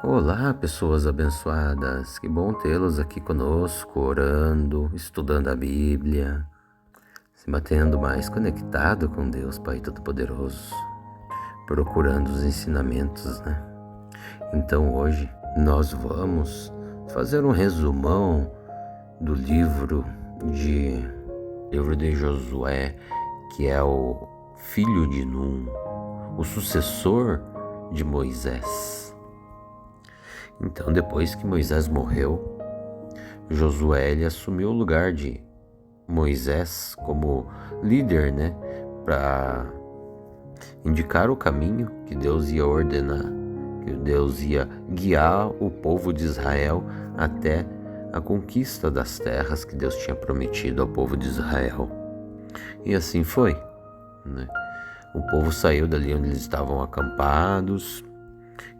Olá, pessoas abençoadas. Que bom tê-los aqui conosco, orando, estudando a Bíblia, se mantendo mais conectado com Deus Pai Todo-Poderoso, procurando os ensinamentos, né? Então hoje nós vamos fazer um resumão do livro de Josué, que é o filho de Num, o sucessor de Moisés. Então, depois que Moisés morreu, Josué ele assumiu o lugar de Moisés como líder, né, para indicar o caminho que Deus ia ordenar, que Deus ia guiar o povo de Israel até a conquista das terras que Deus tinha prometido ao povo de Israel. E assim foi, né? O povo saiu dali onde eles estavam acampados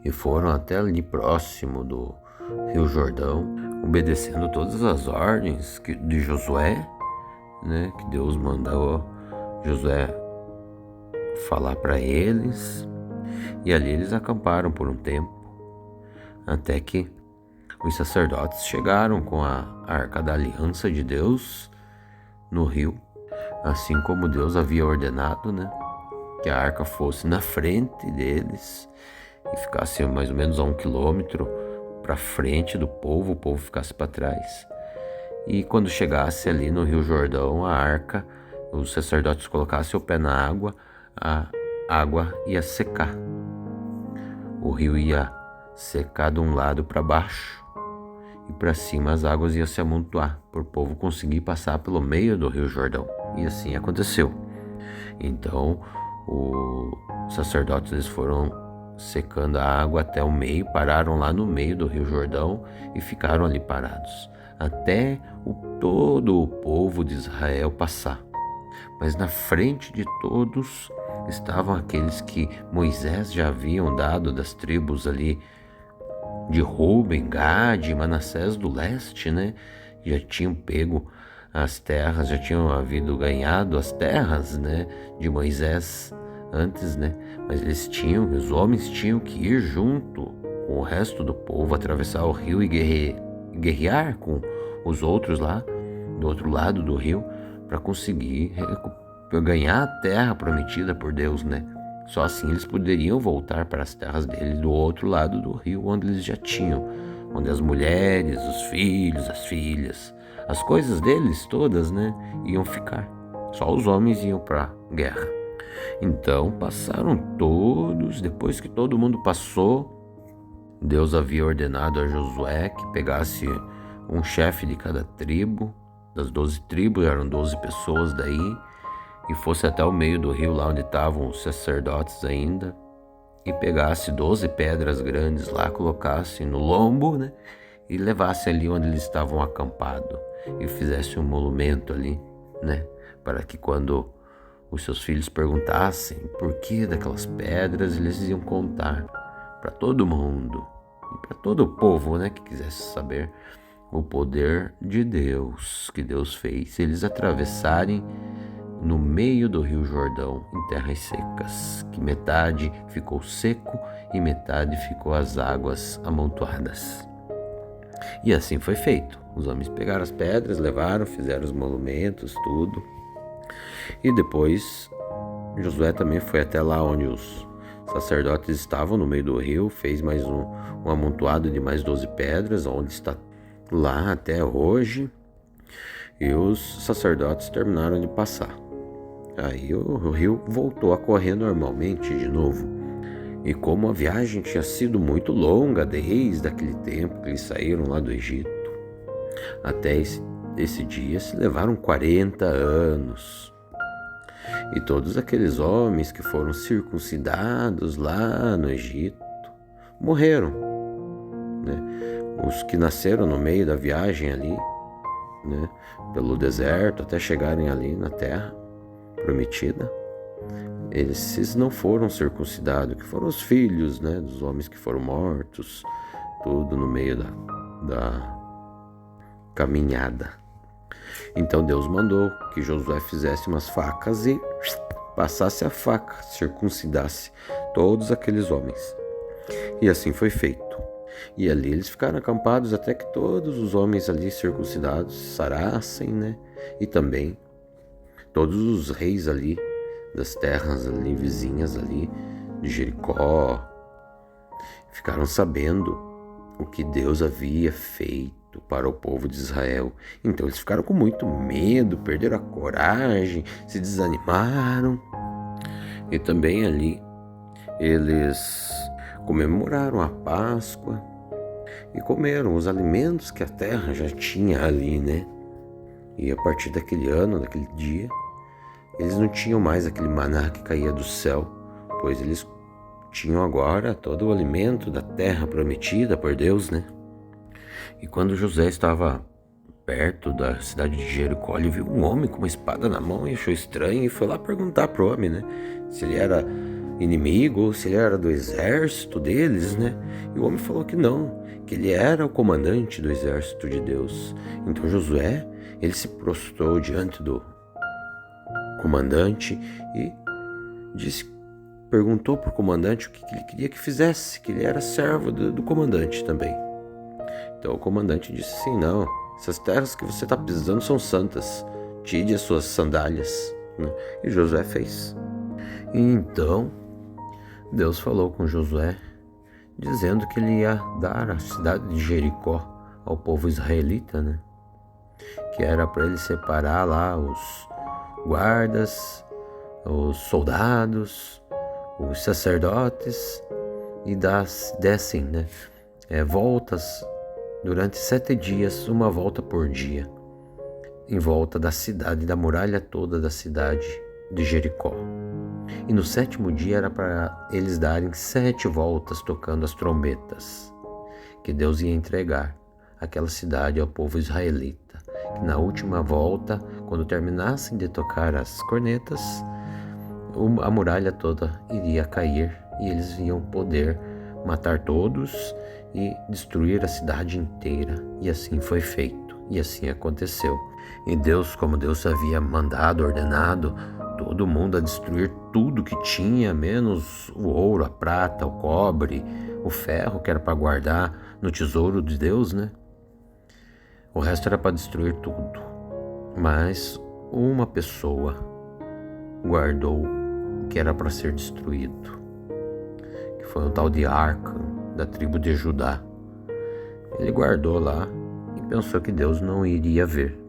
e foram até ali próximo do Rio Jordão, obedecendo todas as ordens de Josué, né, que Deus mandou Josué falar para eles. E ali eles acamparam por um tempo, até que os sacerdotes chegaram com a Arca da Aliança de Deus no rio, assim como Deus havia ordenado, né, que a arca fosse na frente deles e ficasse mais ou menos a 1 quilômetro para frente do povo, o povo ficasse para trás. E quando chegasse ali no Rio Jordão, a arca, os sacerdotes colocassem o pé na água, a água ia secar. O rio ia secar de um lado para baixo e para cima as águas iam se amontoar, para o povo conseguir passar pelo meio do Rio Jordão. E assim aconteceu. Então, os sacerdotes eles foram secando a água até o meio, pararam lá no meio do Rio Jordão e ficaram ali parados, até todo o povo de Israel passar. Mas na frente de todos estavam aqueles que Moisés já haviam dado das tribos ali de Ruben, Gade e Manassés do leste, né? Já tinham pego as terras, já tinham havido ganhado as terras, né, de Moisés antes, né? Mas os homens tinham que ir junto com o resto do povo, atravessar o rio e guerrear com os outros lá, do outro lado do rio, para conseguir ganhar a terra prometida por Deus, né? Só assim eles poderiam voltar para as terras deles do outro lado do rio, onde eles já tinham, onde as mulheres, os filhos, as filhas, as coisas deles todas, né, iam ficar. Só os homens iam para a guerra. Então passaram todos, depois que todo mundo passou, Deus havia ordenado a Josué que pegasse um chefe de cada tribo, das 12 tribos, eram 12 pessoas daí, e fosse até o meio do rio, lá onde estavam os sacerdotes ainda, e pegasse 12 pedras grandes lá, colocasse no lombo, né, e levasse ali onde eles estavam acampados, e fizesse um monumento ali, né, para que quando os seus filhos perguntassem por que daquelas pedras, eles iam contar para todo mundo e para todo o povo, né, que quisesse saber o poder de Deus, que Deus fez eles atravessarem no meio do Rio Jordão em terras secas, que metade ficou seco e metade ficou as águas amontoadas. E assim foi feito. Os homens pegaram as pedras, levaram, fizeram os monumentos, tudo. E depois Josué também foi até lá onde os sacerdotes estavam no meio do rio, fez mais um amontoado de mais 12 pedras, onde está lá até hoje. E os sacerdotes terminaram de passar. Aí o rio voltou a correr normalmente de novo. E como a viagem tinha sido muito longa desde aquele tempo que eles saíram lá do Egito, até esse dia se levaram 40 anos. E todos aqueles homens que foram circuncidados lá no Egito morreram, né? Os que nasceram no meio da viagem ali, né, pelo deserto até chegarem ali na terra prometida, esses não foram circuncidados, que foram os filhos, né, dos homens que foram mortos, tudo no meio da caminhada. Então Deus mandou que Josué fizesse umas facas e passasse a faca, circuncidasse todos aqueles homens. E assim foi feito. E ali eles ficaram acampados até que todos os homens ali circuncidados sarassem, né? E também todos os reis ali das terras ali vizinhas ali de Jericó ficaram sabendo o que Deus havia feito para o povo de Israel. Então eles ficaram com muito medo, perderam a coragem, se desanimaram. E também ali eles comemoraram a Páscoa e comeram os alimentos que a terra já tinha ali, né? E a partir daquele ano, daquele dia, eles não tinham mais aquele maná que caía do céu, pois eles tinham agora todo o alimento da terra prometida por Deus, né? E quando José estava perto da cidade de Jericó, ele viu um homem com uma espada na mão e achou estranho e foi lá perguntar pro homem, né? Se ele era inimigo ou se ele era do exército deles, né? E o homem falou que não, que ele era o comandante do exército de Deus. Então Josué, ele se prostrou diante do comandante e perguntou para o comandante o que ele queria que fizesse, que ele era servo do comandante também. Então o comandante disse assim: não, essas terras que você está pisando são santas, tire as suas sandálias, né? E Josué fez. E então Deus falou com Josué, dizendo que ele ia dar a cidade de Jericó ao povo israelita, né? Que era para ele separar lá os guardas, os soldados, os sacerdotes e dessem, né, voltas durante 7 dias, uma volta por dia, em volta da cidade, da muralha toda da cidade de Jericó. E no 7º dia era para eles darem 7 voltas tocando as trombetas, que Deus ia entregar aquela cidade ao povo israelita. Que na última volta, quando terminassem de tocar as cornetas, a muralha toda iria cair e eles iam poder matar todos e destruir a cidade inteira. E assim foi feito, e assim aconteceu. E Deus, como Deus havia mandado, ordenado todo mundo a destruir tudo que tinha, menos o ouro, a prata, o cobre, o ferro, que era para guardar no tesouro de Deus, né? O resto era para destruir tudo. Mas uma pessoa guardou o que era para ser destruído, que foi um tal de Acã, da tribo de Judá. Ele guardou lá e pensou que Deus não iria ver.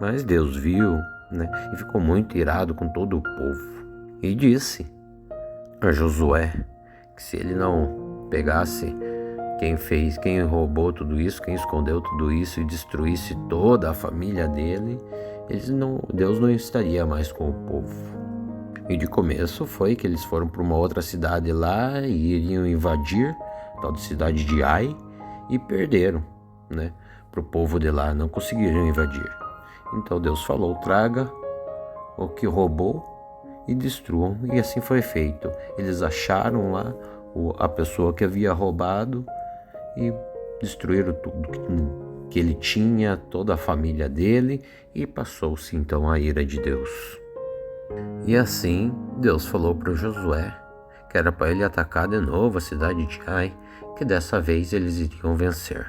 Mas Deus viu, né? E ficou muito irado com todo o povo. E disse a Josué que se ele não pegasse quem roubou tudo isso, quem escondeu tudo isso e destruísse toda a família dele, Deus não estaria mais com o povo. E de começo foi que eles foram para uma outra cidade lá e iriam invadir, tal de cidade de Ai, e perderam, né? Para o povo de lá, não conseguiram invadir. Então Deus falou: traga o que roubou e destruam. E assim foi feito. Eles acharam lá a pessoa que havia roubado e destruíram tudo que ele tinha, toda a família dele, e passou-se então a ira de Deus. E assim Deus falou para Josué que era para ele atacar de novo a cidade de Ai, que dessa vez eles iriam vencer.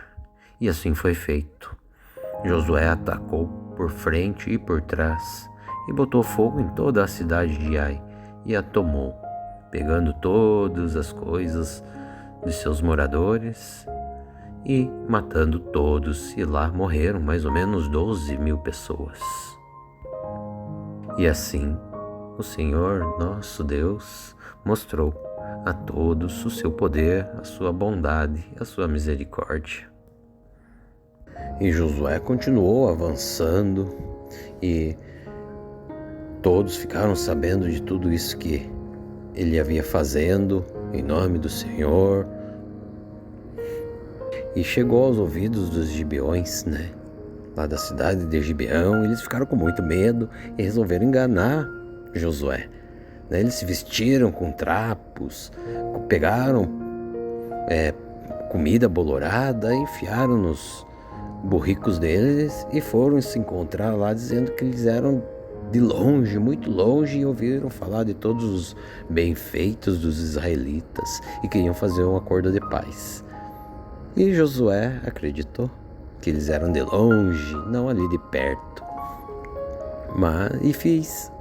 E assim foi feito. Josué atacou por frente e por trás e botou fogo em toda a cidade de Ai e a tomou, pegando todas as coisas de seus moradores e matando todos, e lá morreram mais ou menos 12.000 pessoas. E assim o Senhor nosso Deus mostrou a todos o seu poder, a sua bondade, a sua misericórdia. E Josué continuou avançando e todos ficaram sabendo de tudo isso que ele havia fazendo em nome do Senhor. E chegou aos ouvidos dos gibeões, né? Lá da cidade de Gibeão, eles ficaram com muito medo e resolveram enganar Josué. Eles se vestiram com trapos, pegaram comida bolorada, enfiaram nos burricos deles e foram se encontrar lá dizendo que eles eram de longe, muito longe, e ouviram falar de todos os bem-feitos dos israelitas e queriam fazer um acordo de paz. E Josué acreditou que eles eram de longe, não ali de perto. E fez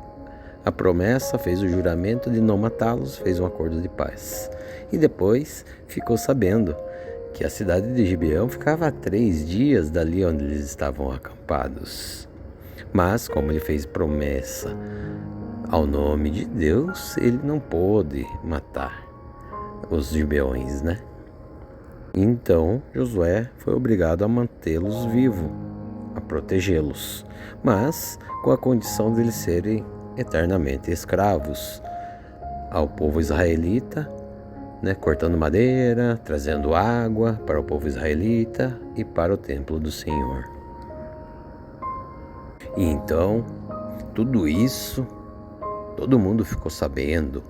a promessa, fez o juramento de não matá-los, fez um acordo de paz. E depois ficou sabendo que a cidade de Gibeão ficava a 3 dias dali onde eles estavam acampados. Mas como ele fez promessa ao nome de Deus, ele não pôde matar os gibeões, né? Então Josué foi obrigado a mantê-los vivos, a protegê-los, mas com a condição de eles serem eternamente escravos ao povo israelita, né, cortando madeira, trazendo água para o povo israelita e para o templo do Senhor. E então, tudo isso, todo mundo ficou sabendo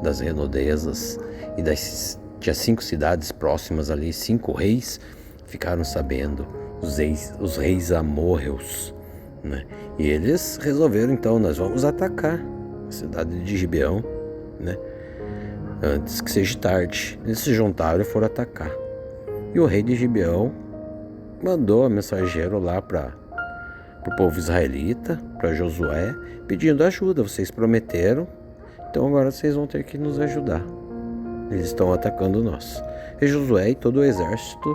das redondezas e tinha 5 cidades próximas ali, 5 reis ficaram sabendo, os reis amorreus, né? E eles resolveram então, nós vamos atacar a cidade de Gibeão, né? Antes que seja tarde. Eles se juntaram e foram atacar. E o rei de Gibeão mandou mensageiro lá para o povo israelita, para Josué, pedindo ajuda. Vocês prometeram, então agora vocês vão ter que nos ajudar. Eles estão atacando nós. E Josué e todo o exército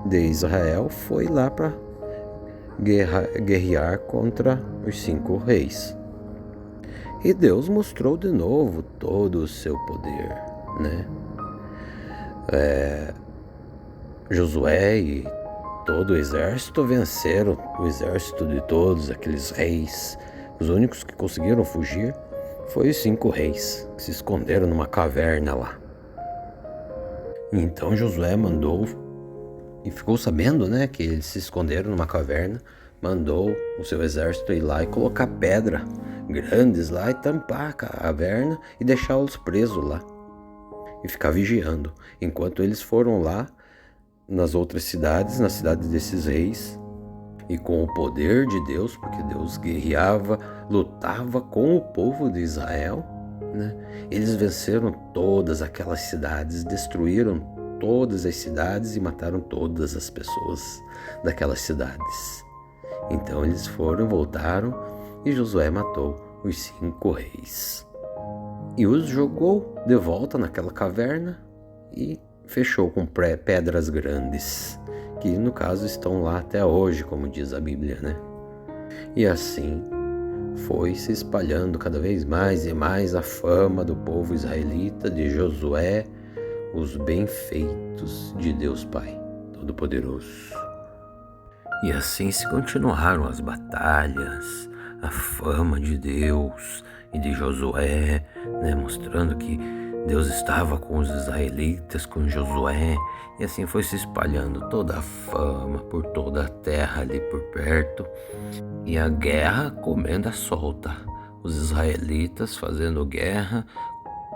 de Israel foi lá para guerrear contra os 5 reis. E Deus mostrou de novo todo o seu poder, né? Josué e todo o exército venceram o exército de todos aqueles reis. Os únicos que conseguiram fugir foi os 5 reis, que se esconderam numa caverna lá. E então Josué mandou, e ficou sabendo, né, que eles se esconderam numa caverna, mandou o seu exército ir lá e colocar pedra grandes lá e tampar a caverna e deixá-los presos lá e ficar vigiando, enquanto eles foram lá nas outras cidades, na cidade desses reis, e com o poder de Deus, porque Deus guerreava, lutava com o povo de Israel, né? Eles venceram todas aquelas cidades, destruíram todas as cidades e mataram todas as pessoas daquelas cidades. Então eles voltaram e Josué matou os 5 reis. E os jogou de volta naquela caverna e fechou com pedras grandes, que no caso estão lá até hoje, como diz a Bíblia, né? E assim foi se espalhando cada vez mais e mais a fama do povo israelita, de Josué, os bem-feitos de Deus Pai Todo-Poderoso. E assim se continuaram as batalhas, a fama de Deus e de Josué, né, mostrando que Deus estava com os israelitas, com Josué, e assim foi se espalhando toda a fama por toda a terra ali por perto, e a guerra comendo a solta, os israelitas fazendo guerra,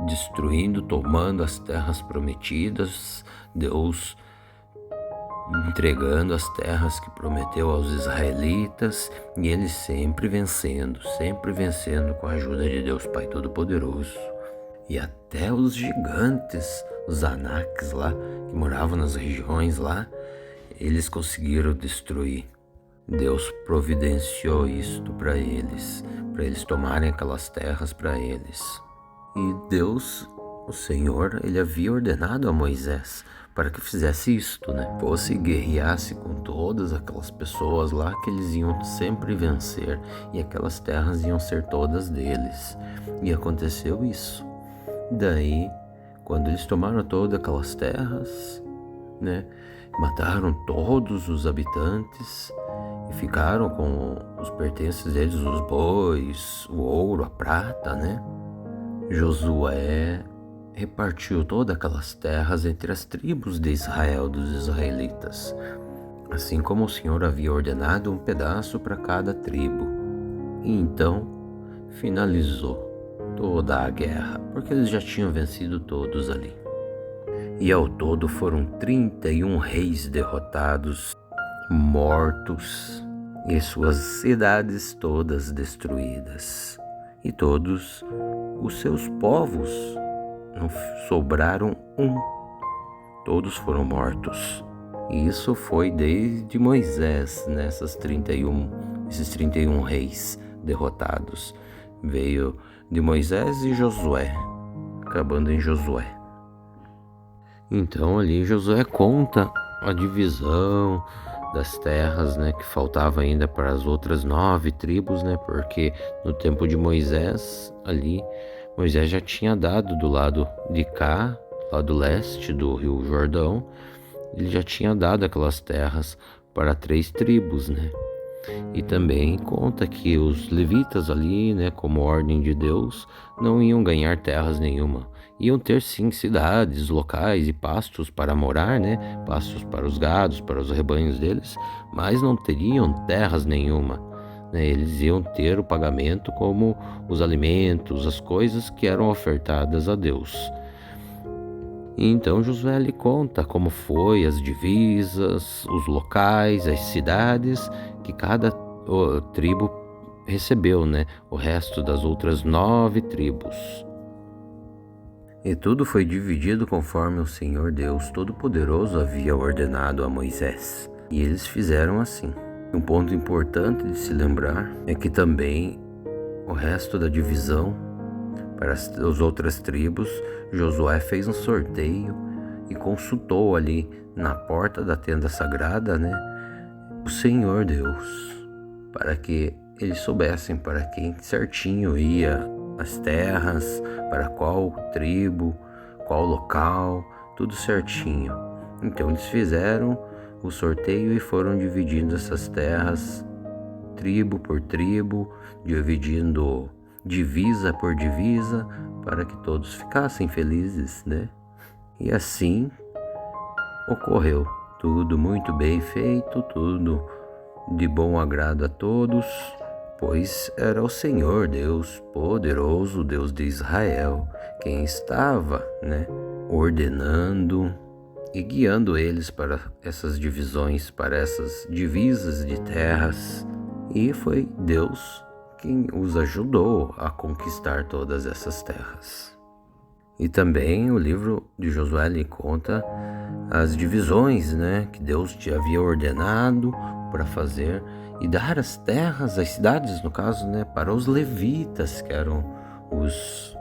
destruindo, tomando as terras prometidas, Deus entregando as terras que prometeu aos israelitas, e eles sempre vencendo com a ajuda de Deus Pai Todo-Poderoso. E até os gigantes, os Anaques lá, que moravam nas regiões lá, eles conseguiram destruir. Deus providenciou isto para eles tomarem aquelas terras para eles. E Deus, o Senhor, ele havia ordenado a Moisés para que fizesse isto, né? Fosse e guerreasse com todas aquelas pessoas lá, que eles iam sempre vencer, e aquelas terras iam ser todas deles. E aconteceu isso. Daí, quando eles tomaram todas aquelas terras, né, mataram todos os habitantes e ficaram com os pertences deles, os bois, o ouro, a prata, né? Josué repartiu todas aquelas terras entre as tribos de Israel, dos israelitas, assim como o Senhor havia ordenado, um pedaço para cada tribo. E então finalizou toda a guerra, porque eles já tinham vencido todos ali. E ao todo foram 31 reis derrotados, mortos, e suas cidades todas destruídas. E todos os seus povos, não sobraram um. todos foram mortos. E isso foi desde Moisés, né? Esses 31 reis derrotados. Veio de Moisés e Josué, acabando em Josué. Então ali Josué conta a divisão das terras, né, que faltava ainda para as outras 9 tribos, né, porque no tempo de Moisés, ali, Moisés já tinha dado do lado de cá, lado leste do rio Jordão, ele já tinha dado aquelas terras para 3 tribos, né. E também conta que os levitas ali, né, como ordem de Deus, não iam ganhar terras nenhuma. Iam ter sim cidades, locais e pastos para morar, né, pastos para os gados, para os rebanhos deles, mas não teriam terras nenhuma, né. Eles iam ter o pagamento como os alimentos, as coisas que eram ofertadas a Deus. E então Josué lhe conta como foi as divisas, os locais, as cidades que cada tribo recebeu, né? O resto das outras 9 tribos. E tudo foi dividido conforme o Senhor Deus Todo-Poderoso havia ordenado a Moisés. E eles fizeram assim. Um ponto importante de se lembrar é que também o resto da divisão para as outras tribos, Josué fez um sorteio e consultou ali na porta da tenda sagrada, né, o Senhor Deus, para que eles soubessem para quem certinho ia as terras, para qual tribo, qual local, tudo certinho. Então eles fizeram o sorteio e foram dividindo essas terras, tribo por tribo, dividindo divisa por divisa, para que todos ficassem felizes, né? E assim ocorreu. Tudo muito bem feito, tudo de bom agrado a todos, pois era o Senhor Deus poderoso, Deus de Israel, quem estava, né, ordenando e guiando eles para essas divisões, para essas divisas de terras. E foi Deus quem os ajudou a conquistar todas essas terras. E também o livro de Josué lhe conta as divisões, né, que Deus te havia ordenado para fazer e dar as terras, as cidades, no caso, né, para os levitas, que eram os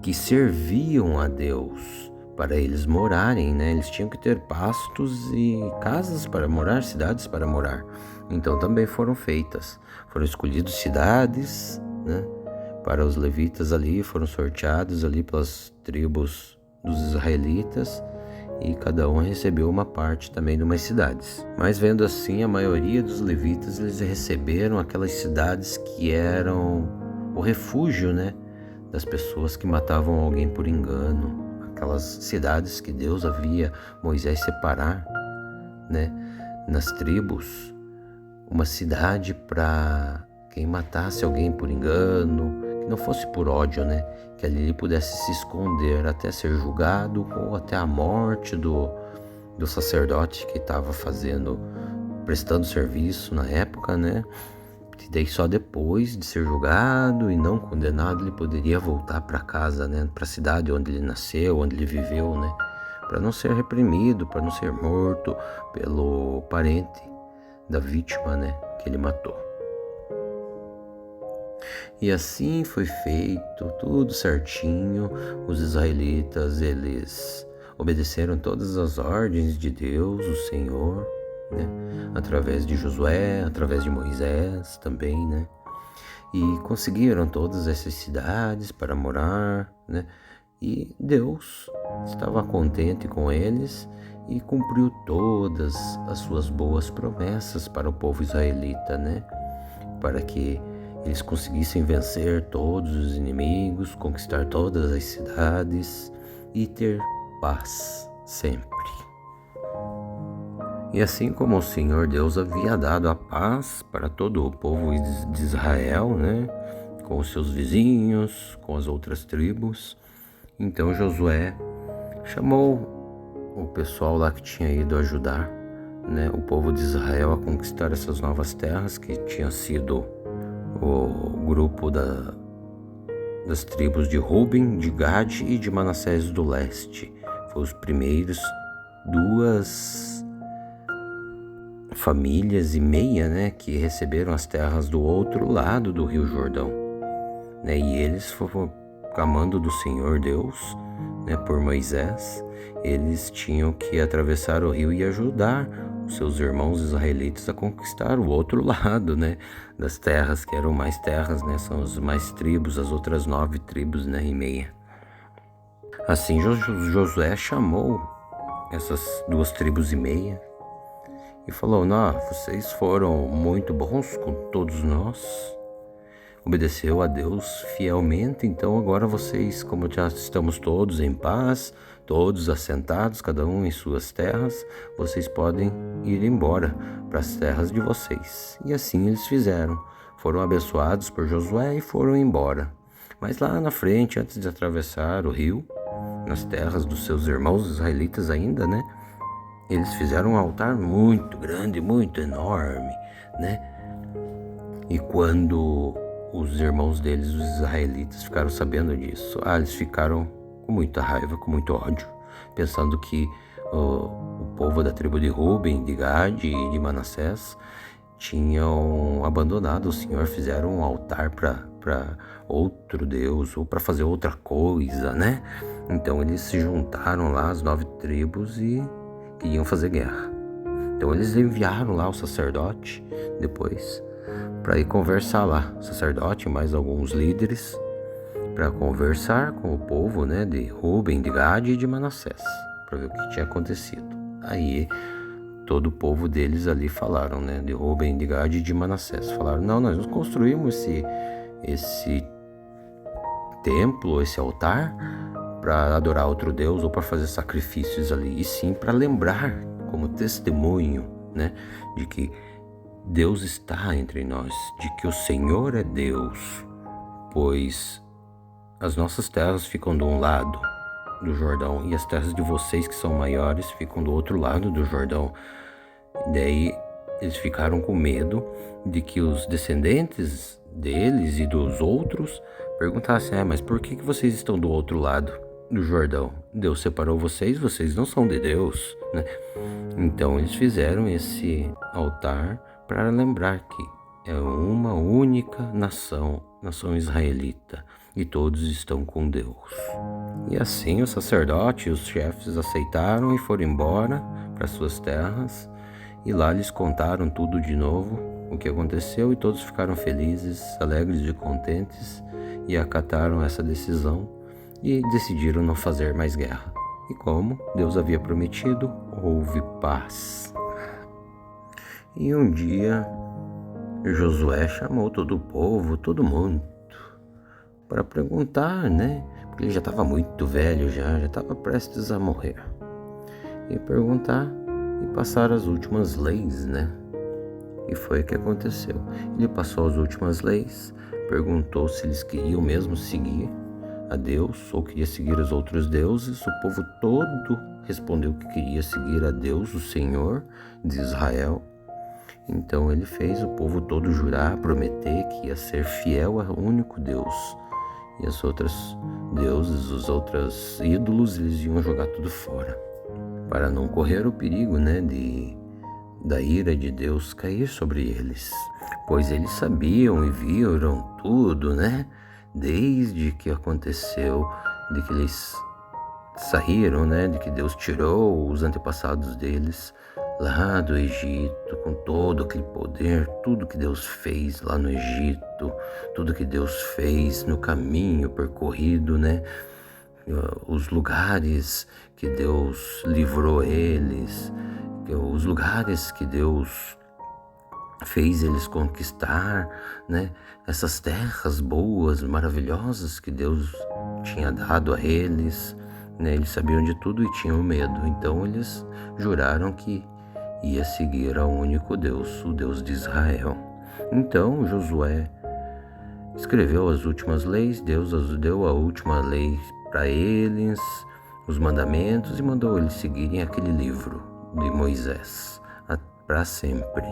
que serviam a Deus, para eles morarem, né? Eles tinham que ter pastos e casas para morar, cidades para morar. Então também foram escolhidas cidades, né, para os levitas ali, foram sorteados ali pelas tribos dos israelitas e cada um recebeu uma parte também de umas cidades. Mas vendo assim, a maioria dos levitas, eles receberam aquelas cidades que eram o refúgio, né, das pessoas que matavam alguém por engano, aquelas cidades que Deus havia Moisés separar, né, nas tribos, uma cidade para quem matasse alguém por engano, que não fosse por ódio, né, que ali ele pudesse se esconder até ser julgado ou até a morte do sacerdote que estava prestando serviço na época, né. E daí só depois de ser julgado e não condenado ele poderia voltar para casa, né, para a cidade onde ele nasceu, onde ele viveu, né, para não ser reprimido, para não ser morto pelo parente da vítima, né, que ele matou. E assim foi feito, tudo certinho. Os israelitas, eles obedeceram todas as ordens de Deus, o Senhor, né, através de Josué, através de Moisés também, né, e conseguiram todas essas cidades para morar, né, e Deus estava contente com eles e cumpriu todas as suas boas promessas para o povo israelita, né, para que eles conseguissem vencer todos os inimigos, conquistar todas as cidades e ter paz sempre. E assim como o Senhor Deus havia dado a paz para todo o povo de Israel, né, com os seus vizinhos, com as outras tribos, então Josué chamou o pessoal lá que tinha ido ajudar, né, o povo de Israel a conquistar essas novas terras, que tinha sido o grupo das tribos de Ruben, de Gade e de Manassés do leste. Foi os primeiros 2,5 famílias, né, que receberam as terras do outro lado do Rio Jordão, né, e eles foram clamando do Senhor Deus, né, por Moisés. Eles tinham que atravessar o rio e ajudar os seus irmãos israelitas a conquistar o outro lado, né, das terras, que eram mais terras, né, são as mais tribos, as outras 9 tribos, né, e meia. Assim Josué chamou essas 2,5 tribos e falou: não, vocês foram muito bons com todos nós, obedeceu a Deus fielmente, então agora vocês, como já estamos todos em paz, todos assentados, cada um em suas terras, vocês podem ir embora para as terras de vocês. E assim eles fizeram, foram abençoados por Josué e foram embora. Mas lá na frente, antes de atravessar o rio, nas terras dos seus irmãos israelitas ainda, né, eles fizeram um altar muito grande, muito enorme, né, e quando os irmãos deles, os israelitas, ficaram sabendo disso, eles ficaram com muita raiva, com muito ódio, pensando que o povo da tribo de Ruben, de Gade e de Manassés tinham abandonado o Senhor, fizeram um altar para outro Deus ou para fazer outra coisa, né? Então eles se juntaram lá, as 9 tribos, e queriam fazer guerra. Então eles enviaram lá o sacerdote depois para ir conversar lá, o sacerdote e mais alguns líderes, para conversar com o povo, né, de Ruben, de Gade e de Manassés, para ver o que tinha acontecido. Aí todo o povo deles ali falaram, né, de Ruben, de Gade e de Manassés, falaram: não, nós construímos esse templo, esse altar, para adorar outro Deus ou para fazer sacrifícios ali, e sim para lembrar como testemunho, né, de que Deus está entre nós, de que o Senhor é Deus, pois as nossas terras ficam de um lado do Jordão e as terras de vocês, que são maiores, ficam do outro lado do Jordão. E daí eles ficaram com medo de que os descendentes deles e dos outros perguntassem: mas por que vocês estão do outro lado do Jordão? Deus separou vocês, vocês não são de Deus, né? Então eles fizeram esse altar para lembrar que é uma única nação, nação israelita, e todos estão com Deus. E assim o sacerdote e os chefes aceitaram e foram embora para suas terras, e lá lhes contaram tudo de novo, o que aconteceu, e todos ficaram felizes, alegres e contentes, e acataram essa decisão e decidiram não fazer mais guerra. E como Deus havia prometido, houve paz. E um dia Josué chamou todo o povo, todo mundo, para perguntar, né? Porque ele já estava muito velho, já estava prestes a morrer. E perguntar e passar as últimas leis, né? E foi o que aconteceu. Ele passou as últimas leis, perguntou se eles queriam mesmo seguir a Deus ou queria seguir os outros deuses. O povo todo respondeu que queria seguir a Deus, o Senhor de Israel. Então ele fez o povo todo jurar, prometer que ia ser fiel ao único Deus. E as outras deuses, os outros ídolos, eles iam jogar tudo fora, para não correr o perigo, né, da ira de Deus cair sobre eles. Pois eles sabiam e viram tudo, né, desde que aconteceu, de que eles saíram, né, de que Deus tirou os antepassados deles lá do Egito, com todo aquele poder, tudo que Deus fez lá no Egito, tudo que Deus fez no caminho percorrido, né, os lugares que Deus livrou eles, os lugares que Deus fez eles conquistar, né, essas terras boas, maravilhosas que Deus tinha dado a eles, né, eles sabiam de tudo e tinham medo, então eles juraram que ia seguir ao único Deus, o Deus de Israel. Então Josué escreveu as últimas leis, Deus deu a última lei para eles, os mandamentos, e mandou eles seguirem aquele livro de Moisés para sempre.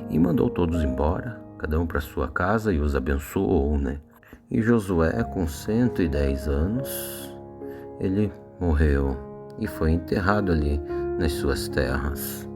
E mandou todos embora, cada um para sua casa, e os abençoou, né? E Josué, com 110 anos, ele morreu. e foi enterrado ali nas suas terras.